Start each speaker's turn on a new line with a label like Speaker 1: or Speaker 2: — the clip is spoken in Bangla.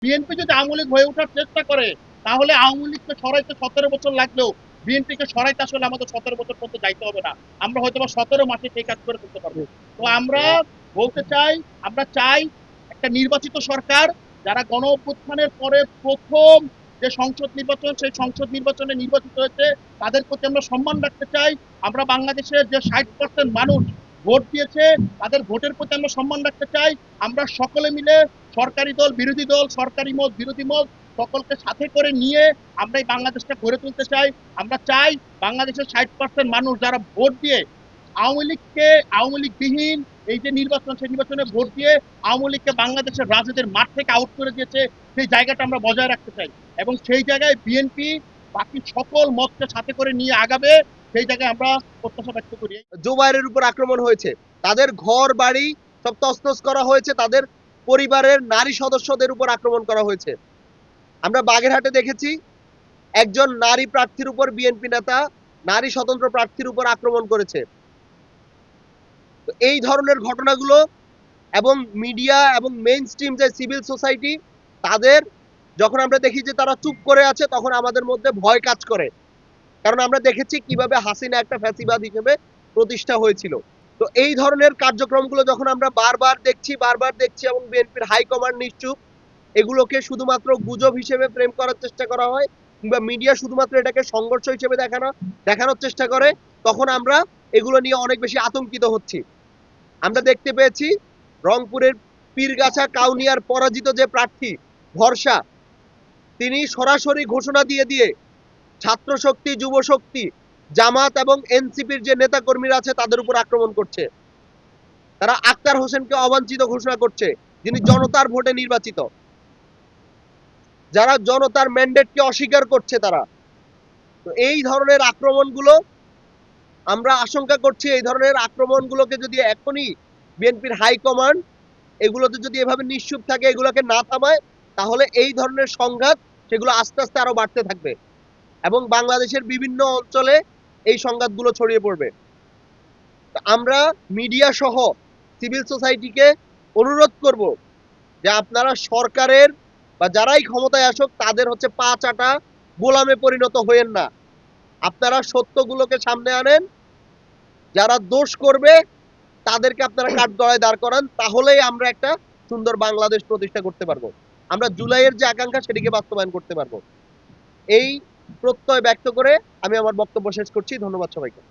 Speaker 1: বিএনপি যদি আওয়ামী লীগ হয়ে ওঠার চেষ্টা করে তাহলে আওয়ামী লীগকে সরাইতে 17 বছর লাগলেও বিএনপিকে সরাইতে আসলে আমাদের 17 বছর পর্যন্ত যাইতে হবে না। আমরা হয়তো বা 17 মাসে সেই কাজ করে ফেলতে পারবো। তো আমরা বলতে চাই, আমরা চাই একটা নির্বাচিত সরকার, যারা গণ অভ্যুত্থানের পরে প্রথম যে সংসদ নির্বাচন, সেই সংসদ নির্বাচনে নির্বাচিত হয়েছে, তাদের প্রতি আমরা সম্মান রাখতে চাই। আমরা বাংলাদেশের যে 60% মানুষ ভোট দিয়েছে, তাদের ভোটের প্রতি আমরা সম্মান রাখতে চাই। আমরা সকলে মিলে সরকারি দল, বিরোধী দল, সরকারি মত, বিরোধী মত, সকলকে সাথে করে নিয়ে আমরা এই বাংলাদেশটা গড়ে তুলতে চাই। আমরা চাই বাংলাদেশের 60% মানুষ যারা ভোট দিয়ে আওয়ামী লীগকে, আওয়ামী লীগ বিহীন এই যে নির্বাচন, সেই নির্বাচনে ভোট দিয়ে আওয়ামী লীগকে বাংলাদেশের রাজনীতির মাঠ থেকে আউট করে দিয়েছে, সেই জায়গাটা আমরা বজায় রাখতে চাই। এবং সেই জায়গায় বিএনপি বাকি সকল মতকে সাথে করে নিয়ে আগাবে, সেই জায়গায় আমরা প্রত্যাশা ব্যক্ত করি।
Speaker 2: জুবাইরের উপর আক্রমণ হয়েছে, তাদের ঘর বাড়ি সব তছনছ করা হয়েছে, তাদের পরিবারের নারী সদস্যদের উপর আক্রমণ করা হয়েছে। আমরা বাগেরহাটে দেখেছি একজন নারী প্রার্থীর উপর বিএনপি নেতা নারী স্বতন্ত্র প্রার্থীর উপর আক্রমণ করেছে। তো এই ধরনের ঘটনাগুলো এবং মিডিয়া এবং মেইন স্ট্রিম যে সিভিল সোসাইটি, তাদের যখন আমরা দেখি যে তারা চুপ করে আছে, তখন আমাদের মধ্যে ভয় কাজ করে। কারণ আমরা দেখেছি কিভাবে হাসিনা একটা ফ্যাসিবাদ হিসেবে প্রতিষ্ঠা হয়েছিল। তো এই ধরনের কার্যক্রমগুলো যখন আমরা বারবার দেখছি এবং বিএনপির হাইকমান্ড নিশ্চুপ, এগুলোকে শুধুমাত্র গুজব হিসেবে ফ্রেম করার চেষ্টা করা হয়, কিংবা মিডিয়া শুধুমাত্র এটাকে সংঘর্ষ হিসেবে দেখানোর চেষ্টা করে, তখন আমরা এগুলো নিয়ে অনেক বেশি আতঙ্কিত হচ্ছি। আমরা দেখতে পেয়েছি রংপুরের পীরগাছা কাউনিয়ার পরাজিত যে প্রার্থী ভরসা, তিনি সরাসরি ঘোষণা দিয়ে ছাত্র শক্তি, যুব শক্তি, জামাত এবং এনসিপির যে নেতা কর্মীরা আছে তাদের উপর আক্রমণ করছে। তারা আক্তার হোসেনকে অবাঞ্ছিত ঘোষণা করছে, যিনি জনতার ভোটে নির্বাচিত। যারা জনতার ম্যান্ডেটকে অস্বীকার করছে তারা। তো এই ধরনের আক্রমণগুলো আমরা আশঙ্কা করছি, এই ধরনের আক্রমণগুলোকে যদি এখনই বিএনপির হাইকমান্ড এগুলোতে যদি এভাবে নিশ্চুপ থাকে, এগুলোকে না থামায়, তাহলে এই ধরনের সংঘাত সেগুলো আস্তে আস্তে আরো বাড়তে থাকবে এবং বাংলাদেশের বিভিন্ন অঞ্চলে এই সংঘাতগুলো ছড়িয়ে পড়বে। আমরা মিডিয়া সহ সিভিল সোসাইটিকে অনুরোধ করব যে আপনারা সরকারের বা যারাই ক্ষমতায় আসুক তাদের হচ্ছে পা চাটা গোলামে পরিণত হয়েন না। আপনারা সত্যগুলোকে সামনে আনেন, যারা দোষ করবে তাদেরকে আপনারা কাঠগড়ায় দাঁড় করান, তাহলেই আমরা একটা সুন্দর বাংলাদেশ প্রতিষ্ঠা করতে পারবো। আমরা জুলাইয়ের যে আকাঙ্ক্ষা সেটিকে বাস্তবায়ন করতে পারবো। এই প্রত্যয় ব্যক্ত করে আমি আমার বক্তব্য শেষ করছি। ধন্যবাদ সবাইকে।